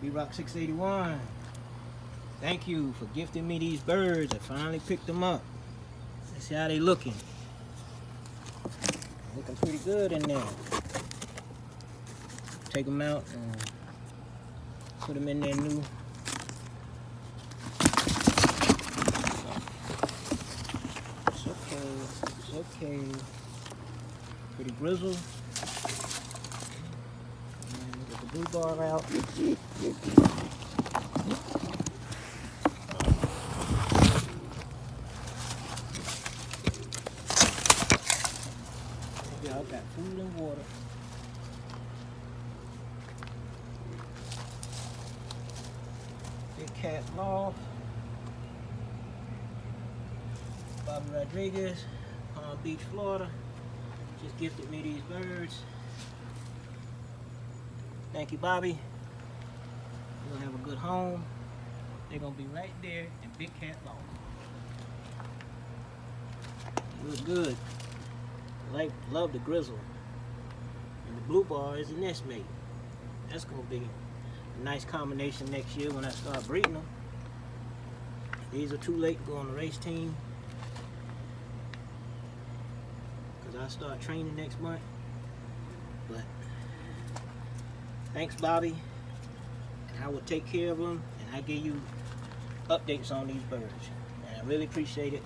Rock 681. Thank you for gifting me these birds. I finally picked them up. Let's see how they looking. Looking pretty good in there. Take them out and put them in their new. It's okay. It's okay. Pretty Brizel. And get the blue bar out. Y'all got food and water. Big Cat Loft. Bobby Rodriguez, Palm Beach, Florida. Just gifted me these birds. Thank you, Bobby. You're gonna have a good home. They're gonna be right there in Big Cat Loft. Look good. Love the grizzle. And the blue bar is a nest mate. That's gonna be a nice combination next year when I start breeding them. These are too late to go on the race team, because I start training next month. But thanks, Bobby. And I will take care of them, and I give you updates on these birds. And I really appreciate it.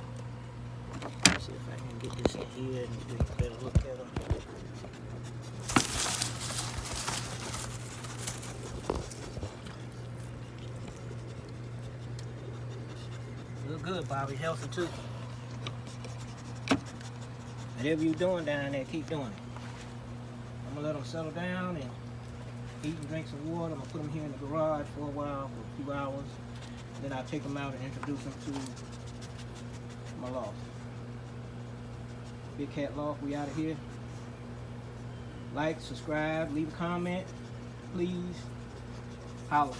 Let's see if I can get this in here and get a better look at them. Look good, Bobby. Healthy too. Whatever you're doing down there, keep doing it. I'm gonna let them settle down and eat and drink some water. I'm gonna put them here in the garage for a while, for a few hours. Then I'll take them out and introduce them to my loft. Big Cat Loft, we out of here. Like, subscribe, leave a comment, please. Holla.